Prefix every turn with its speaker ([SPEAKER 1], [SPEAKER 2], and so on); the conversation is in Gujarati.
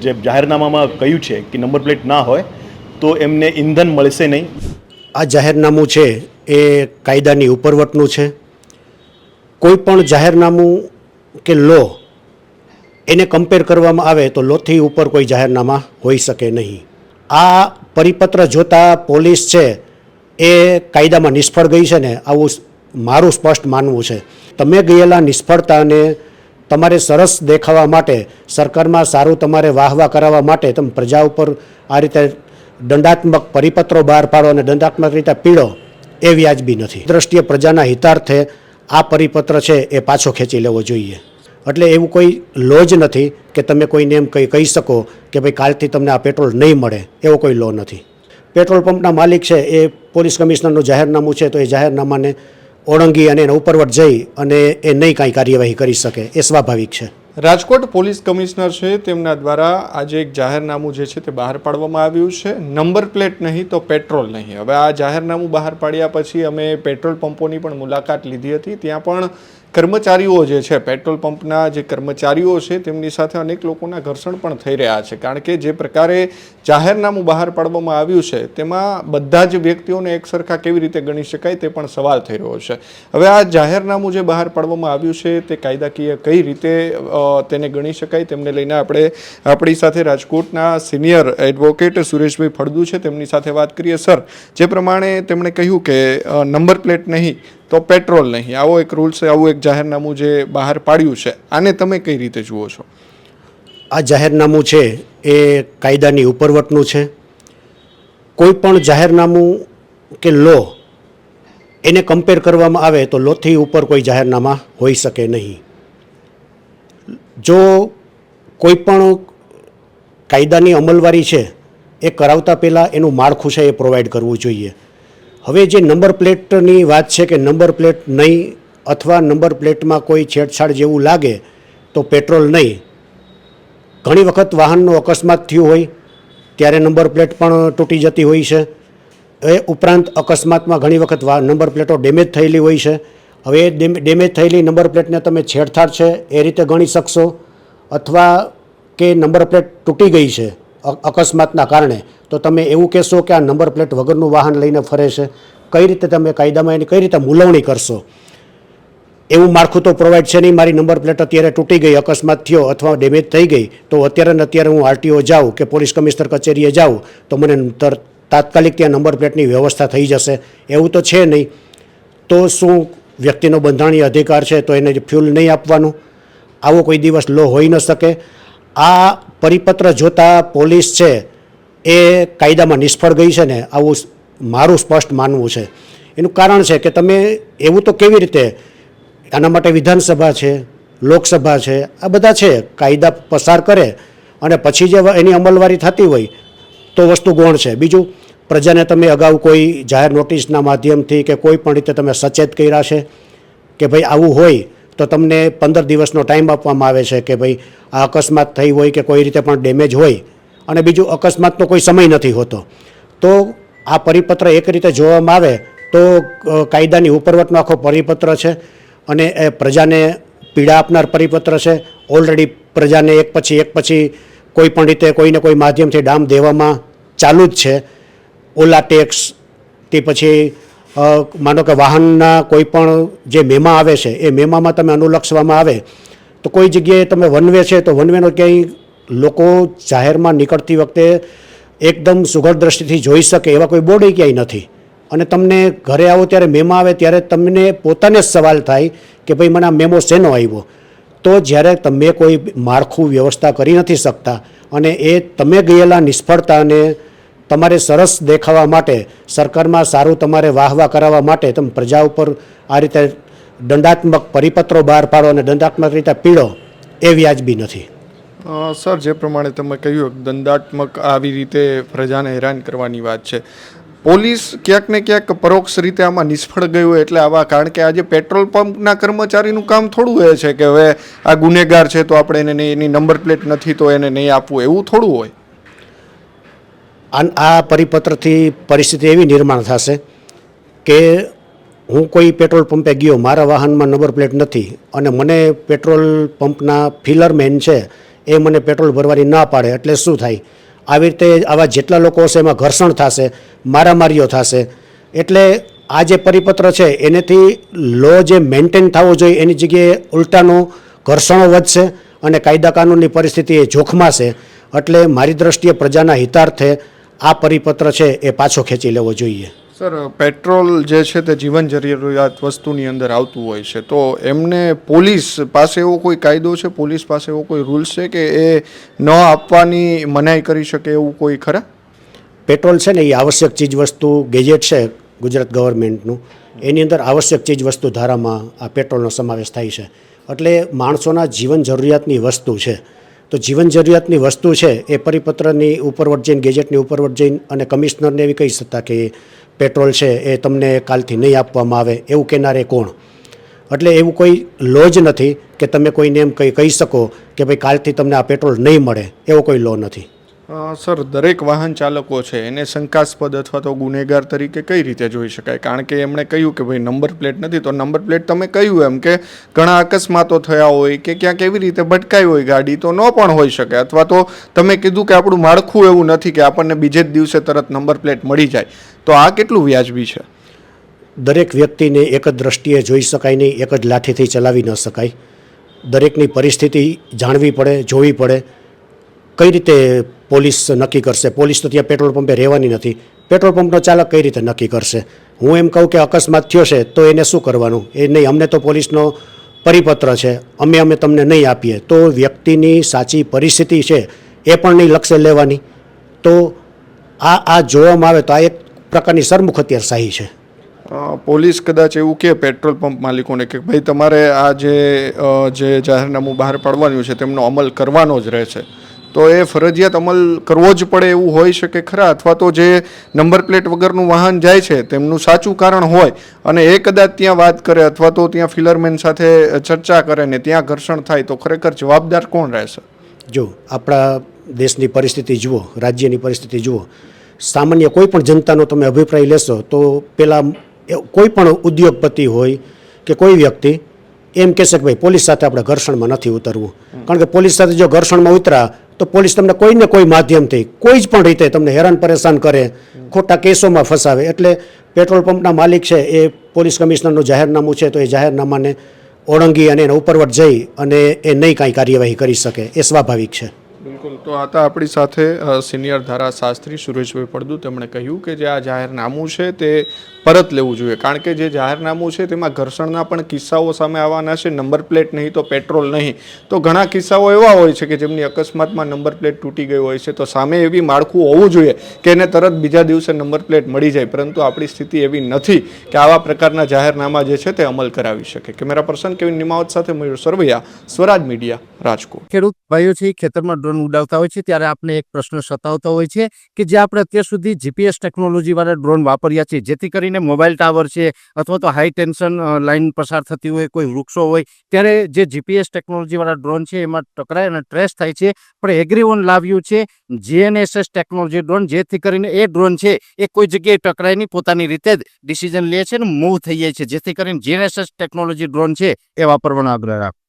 [SPEAKER 1] જે જાહેરનામામાં કહ્યું છે કે નંબર પ્લેટ ના હોય તો એમને ઇંધણ મળશે નહીં.
[SPEAKER 2] આ જાહેરનામું છે એ કાયદાની ઉપરવટનું છે. કોઈ પણ જાહેરનામું કે લો એને કમ્પેર કરવામાં આવે તો લોથી ઉપર કોઈ જાહેરનામા હોઈ શકે નહીં. આ પરિપત્ર જોતા પોલીસ છે એ કાયદામાં નિષ્ફળ ગઈ છે ને, આવું મારું સ્પષ્ટ માનવું છે. તમે ગયેલા નિષ્ફળતાને તમારે સરસ દેખાવા માટે, સરકારમાં સારું તમારે વાહવા કરાવવા માટે તમે પ્રજા ઉપર આ રીતે દંડાત્મક પરિપત્રો બહાર પાડો અને દંડાત્મક રીતે પીડો એ વ્યાજબી નથી. દ્રષ્ટિએ પ્રજાના હિતાર્થે આ પરિપત્ર છે એ પાછો ખેંચી લેવો જોઈએ. એટલે એવું કોઈ લો જ નથી કે તમે કોઈને એમ કહી શકો કે ભાઈ કાલથી તમને આ પેટ્રોલ નહીં મળે, એવો કોઈ લો નથી. પેટ્રોલ પંપના માલિક છે એ પોલીસ કમિશનરનું જાહેરનામું છે તો એ જાહેરનામાને ઓળંગી અને એના ઉપરવટ જઈ અને એ નહીં કાંઈ કાર્યવાહી કરી શકે, એ સ્વાભાવિક છે.
[SPEAKER 3] રાજકોટ પોલીસ કમિશનર છે તેમના દ્વારા આજે એક જાહેરનામું જે છે તે બહાર પાડવામાં આવ્યું છે. નંબર પ્લેટ નહીં તો પેટ્રોલ નહીં. હવે આ જાહેરનામું બહાર પાડ્યા પછી અમે પેટ્રોલ પંપોની પણ મુલાકાત લીધી હતી. ત્યાં પણ કર્મચારીઓ જે છે, પેટ્રોલ પંપના જે કર્મચારીઓ છે તેમની સાથે અનેક લોકોના ઘર્ષણ પણ થઈ રહ્યા છે. કારણ કે જે પ્રકારે જાહેરનામું બહાર પાડવામાં આવ્યું છે તેમાં બધા જ વ્યક્તિઓને એક સરખા કેવી રીતે ગણી શકાય તે પણ સવાલ થઈ રહ્યો છે. હવે આ જાહેરનામું જે બહાર પાડવામાં આવ્યું છે તે કાયદાકીય કઈ રીતે તેને ગણી શકાય તેમને લઈને આપણી સાથે રાજકોટના સિનિયર એડવોકેટ સુરેશભાઈ ફળદુ છે, તેમની સાથે વાત કરીએ. સર, જે પ્રમાણે તેમણે કહ્યું કે નંબર પ્લેટ નહીં તો પેટ્રોલ નહીં, આવો એક રૂલ છે, આવું એક જાહેરનામું જે બહાર પાડ્યું છે, આને તમે કઈ રીતે જુઓ છો?
[SPEAKER 2] આ જાહેરનામું છે એ કાયદાની ઉપરવટનું છે. કોઈ પણ જાહેરનામું કે લો એને કમ્પેર કરવામાં આવે તો લોથી ઉપર કોઈ જાહેરનામા હોઈ શકે નહીં. જો કોઈ પણ કાયદાની અમલવારી છે એ કરાવતા પહેલાં એનું માળખું છે એ પ્રોવાઈડ કરવું જોઈએ. હવે જે નંબર પ્લેટની વાત છે કે નંબર પ્લેટ નહીં અથવા નંબર પ્લેટમાં કોઈ છેડછાડ જેવું લાગે તો પેટ્રોલ નહીં. ઘણી વખત વાહનનો અકસ્માત થયો હોય ત્યારે નંબર પ્લેટ પણ તૂટી જતી હોય છે. એ ઉપરાંત અકસ્માતમાં ઘણી વખત નંબર પ્લેટો ડેમેજ થયેલી હોય છે. હવે એ ડેમેજ થયેલી નંબર પ્લેટને તમે છેડછાડ છે એ રીતે ગણી શકશો, અથવા કે નંબર પ્લેટ તૂટી ગઈ છે અકસ્માતના કારણે તો તમે એવું કહેશો કે આ નંબર પ્લેટ વગરનું વાહન લઈને ફરે છે. કઈ રીતે તમે કાયદામાં એની કઈ રીતે મૂલવણી કરશો? એવું માળખું તો પ્રોવાઈડ છે નહીં. મારી નંબર પ્લેટ અત્યારે તૂટી ગઈ, અકસ્માત થયો અથવા ડેમેજ થઈ ગઈ તો અત્યારે ને અત્યારે હું આરટીઓ જાઉં કે પોલીસ કમિશનર કચેરીએ જાઉં તો મને તાત્કાલિક ત્યાં નંબર પ્લેટની વ્યવસ્થા થઈ જશે, એવું તો છે નહીં. તો શું વ્યક્તિનો બંધારણીય અધિકાર છે તો એને ફ્યુલ નહીં આપવાનું? આવો કોઈ દિવસ લો હોઈ ન શકે. આ પરિપત્ર જોતા પોલીસ છે એ કાયદામાં નિષ્ફળ ગઈ છે ને, આવું મારું સ્પષ્ટ માનવું છે. એનું કારણ છે કે તમે એવું તો કેવી રીતે, આના માટે વિધાનસભા છે, લોકસભા છે, આ બધા છે, કાયદા પસાર કરે અને પછી જે એની અમલવારી થતી હોય તો વસ્તુ ગૌણ છે. બીજું, પ્રજાને તમે અગાઉ કોઈ જાહેર નોટિસના માધ્યમથી કે કોઈ પણ રીતે તમે સચેત કર્યા છે કે ભાઈ આવું હોય તો તમને 15 દિવસનો ટાઈમ આપવામાં આવે છે કે ભાઈ આ અકસ્માત થઈ હોય કે કોઈ રીતે પણ ડેમેજ હોય. અને બીજું, અકસ્માતનો કોઈ સમય નથી હોતો. તો આ પરિપત્ર એક રીતે જોવામાં આવે તો કાયદાની ઉપરવટનો આખો પરિપત્ર છે અને એ પ્રજાને પીડા આપનાર પરિપત્ર છે. ઓલરેડી પ્રજાને એક પછી કોઈ પણ રીતે કોઈને કોઈ માધ્યમથી ડામ દેવામાં ચાલુ જ છે. ઓલા ટેક્સ તે પછી માનો કે વાહનના કોઈ પણ જે મેમા આવે છે એ મેમામાં તમે અનુલક્ષવામાં આવે તો કોઈ જગ્યાએ તમે વનવે છે તો વનવેનો ક્યાંય લોકો જાહેરમાં નીકળતી વખતે એકદમ સુઘડ દ્રષ્ટિથી જોઈ શકે એવા કોઈ બોર્ડ ક્યાંય નથી. અને તમને ઘરે આવો ત્યારે મેમો આવે ત્યારે તમને પોતાને જ સવાલ થાય કે ભાઈ મને આ મેમો શેનો આવ્યો? તો જ્યારે તમે કોઈ માળખું વ્યવસ્થા કરી નથી શકતા અને એ તમે ગયેલા નિષ્ફળતાને તમારે સરસ દેખાવા માટે, સરકારમાં સારું તમારે વાહવા કરાવવા માટે તમે પ્રજા ઉપર આ રીતે દંડાત્મક પરિપત્રો બહાર પાડો અને દંડાત્મક રીતે પીડો એ વ્યાજબી નથી.
[SPEAKER 3] સર, જે પ્રમાણે તમે કહ્યું દંડાત્મક આવી રીતે પ્રજાને હેરાન કરવાની વાત છે, પોલીસ ક્યાંક ને ક્યાંક પરોક્ષ રીતે આમાં નિષ્ફળ ગયું હોય એટલે આવા, કારણ કે આજે પેટ્રોલ પંપના કર્મચારીનું કામ થોડું એ છે કે હવે આ ગુનેગાર છે તો આપણે એને એની નંબર પ્લેટ નથી તો એને નહીં આપવું, એવું થોડું હોય.
[SPEAKER 2] આ પરિપત્રથી પરિસ્થિતિ એવી નિર્માણ થશે કે હું કોઈ પેટ્રોલ પંપે ગયો, મારા વાહનમાં નંબર પ્લેટ નથી અને મને પેટ્રોલ પંપના ફિલરમેન છે એ મને પેટ્રોલ ભરવાની ના પાડે એટલે શું થાય? આવી રીતે આવા જેટલા લોકો હશે એમાં ઘર્ષણ થશે, મારામારીઓ થશે. એટલે આ જે પરિપત્ર છે એનેથી લો જે મેન્ટેન થવો જોઈએ એની જગ્યાએ ઉલટાનું ઘર્ષણો વધશે અને કાયદા કાનૂનની પરિસ્થિતિ એ જોખમાશે. એટલે મારી દ્રષ્ટિએ પ્રજાના હિતાર્થે આ પરિપત્ર છે એ પાછો ખેંચી લેવો જોઈએ.
[SPEAKER 3] સર, પેટ્રોલ જે છે તે જીવન જરૂરિયાત વસ્તુની અંદર આવતું હોય છે, તો એમને પોલીસ પાસે એવો કોઈ કાયદો છે, પોલીસ પાસે એવો કોઈ રૂલ્સ છે કે એ ન આપવાની મનાઈ કરી શકે એવું કોઈ ખરા?
[SPEAKER 2] પેટ્રોલ છે ને એ આવશ્યક ચીજ વસ્તુ ગેજેટ છે ગુજરાત ગવર્મેન્ટનું, એની અંદર આવશ્યક ચીજ વસ્તુ ધારામાં આ પેટ્રોલનો સમાવેશ થાય છે. એટલે માણસોના જીવન જરૂરિયાતની વસ્તુ છે. તો જીવન જરૂરિયાતની વસ્તુ છે એ પરિપત્રની ઉપરવટ જઈને, ગેજેટની ઉપરવટ જઈને અને કમિશનરને એવી કહી શકતા કે પેટ્રોલ છે એ તમને કાલથી નહીં આપવામાં આવે, એવું કહેનારે કોણ? એટલે એવું કોઈ લો જ નથી કે તમે કોઈને એમ કહી શકો કે ભાઈ કાલથી તમને આ પેટ્રોલ નહીં મળે, એવો કોઈ લો નથી.
[SPEAKER 3] સર, દરેક વાહન ચાલકો છે એને શંકાસ્પદ અથવા તો ગુનેગાર તરીકે કઈ રીતે જોઈ શકાય? કારણ કે એમણે કહ્યું કે ભાઈ નંબર પ્લેટ નથી, તો નંબર પ્લેટ તમે કહ્યું એમ કે ઘણા અકસ્માતો થયા હોય કે ક્યાંક એવી રીતે ભટકાઈ હોય ગાડી, તો ન પણ હોઈ શકે. અથવા તો તમે કીધું કે આપણું માળખું એવું નથી કે આપણને બીજે જ દિવસે તરત નંબર પ્લેટ મળી જાય, તો આ કેટલું વ્યાજબી છે?
[SPEAKER 2] દરેક વ્યક્તિને એક જ દ્રષ્ટિએ જોઈ શકાય નહીં, એક જ લાઠીથી ચલાવી ન શકાય. દરેકની પરિસ્થિતિ જાણવી પડે, જોવી પડે. કઈ રીતે પોલીસ નક્કી કરશે? પોલીસ તો ત્યાં પેટ્રોલ પંપે રહેવાની નથી. પેટ્રોલ પંપનો ચાલક કઈ રીતે નક્કી કરશે? હું એમ કહું કે અકસ્માત થયો છે તો એને શું કરવાનું? એ નહીં, અમને તો પોલીસનો પરિપત્ર છે, અમે તમને નહીં આપીએ. તો વ્યક્તિની સાચી પરિસ્થિતિ છે એ પણ નહીં લક્ષ્ય લેવાની. તો આ જોવામાં આવે તો આ એક પ્રકારની સરમુખ અત્યારશાહી છે.
[SPEAKER 3] પોલીસ કદાચ એવું કહે પેટ્રોલ પંપ માલિકોને કે ભાઈ તમારે આ જે જાહેરનામું બહાર પાડવાનું છે તેમનો અમલ કરવાનો જ રહેશે, તો એ ફરજિયાત અમલ કરવો જ પડે એવું હોઈ શકે ખરા? અથવા તો જે નંબર પ્લેટ વગરનું વાહન જાય છે તેમનું સાચું કારણ હોય અને એ કદાચ ત્યાં વાત કરે અથવા તો ત્યાં ફિલરમેન સાથે ચર્ચા કરે ને ત્યાં ઘર્ષણ થાય, તો ખરેખર જવાબદાર કોણ રહેશે?
[SPEAKER 2] જો આપણા દેશની પરિસ્થિતિ જુઓ, રાજ્યની પરિસ્થિતિ જુઓ, સામાન્ય કોઈ પણ જનતાનો તમે અભિપ્રાય લેશો તો પહેલાં કોઈ પણ ઉદ્યોગપતિ હોય કે કોઈ વ્યક્તિ એમ કહેશે કે ભાઈ પોલીસ સાથે આપણે ઘર્ષણમાં નથી ઉતરવું. કારણ કે પોલીસ સાથે જો ઘર્ષણમાં ઉતરા તો પોલીસ તમને કોઈને કોઈ માધ્યમથી કોઈ જ પણ રીતે તમને હેરાન પરેશાન કરે, ખોટા કેસોમાં ફસાવે. એટલે પેટ્રોલ પંપના માલિક છે એ પોલીસ કમિશનરનું જાહેરનામું છે તો એ જાહેરનામાને ઓળંગી અને એના ઉપરવટ જઈ અને એ નહીં કાંઈ કાર્યવાહી કરી શકે, એ સ્વાભાવિક છે.
[SPEAKER 3] બિલકુલ. તો હતા આપણી સાથે સિનિયર ધારાશાસ્ત્રી સુરેશભાઈ પડદુ. તેમણે કહ્યું કે જે આ જાહેરનામું છે તે પરત લેવું જોઈએ, કારણ કે જે જાહેરનામું છે તેમાં ઘર્ષણના પણ કિસ્સાઓ સામે આવવાના છે. નંબર પ્લેટ નહીં તો પેટ્રોલ નહીં, તો ઘણા કિસ્સાઓ એવા હોય છે કે જેમની અકસ્માતમાં નંબર પ્લેટ તૂટી ગઈ હોય છે, તો સામે એવી માળખું હોવું જોઈએ કે એને તરત બીજા દિવસે નંબર પ્લેટ મળી જાય. પરંતુ આપણી સ્થિતિ એવી નથી કે આવા પ્રકારના જાહેરનામા જે છે તે અમલ કરાવી શકે. કેમેરા પર્સન કેવિન નિમાવત સાથે મયુર સરવૈયા, સ્વરાજ મીડિયા, રાજકોટ.
[SPEAKER 4] ખેડૂત ભાઈઓ છે ખેતરમાં ડ્રોન ઉડાવતા હોય છે ત્યારે આપણે એક પ્રશ્ન સતાવતો હોય છે કે જે આપણે અત્યાર સુધી જીપીએસ ટેકનોલોજી વાળા ડ્રોન વાપર્યા છે, જેથી કરીને મોબાઈલ ટાવર છે અથવા તો હાઈ ટેન્શન લાઈન પસાર થતી હોય, કોઈ વૃક્ષો હોય, ત્યારે જે જીપીએસ ટેકનોલોજી વાળા ડ્રોન છે એમાં ટકરાય અને ટ્રેસ થાય છે. પણ એગ્રીવન લાવ્યું છે જીએનએસએસ ટેકનોલોજી ડ્રોન, જેથી કરીને એ ડ્રોન છે એ કોઈ જગ્યાએ ટકરાય નહીં, પોતાની રીતે જ ડિસિઝન લે છે અને મૂવ થઈ જાય છે. જેથી કરીને જીએનએસએસ ટેકનોલોજી ડ્રોન છે એ વાપરવાનો આગ્રહ રાખો.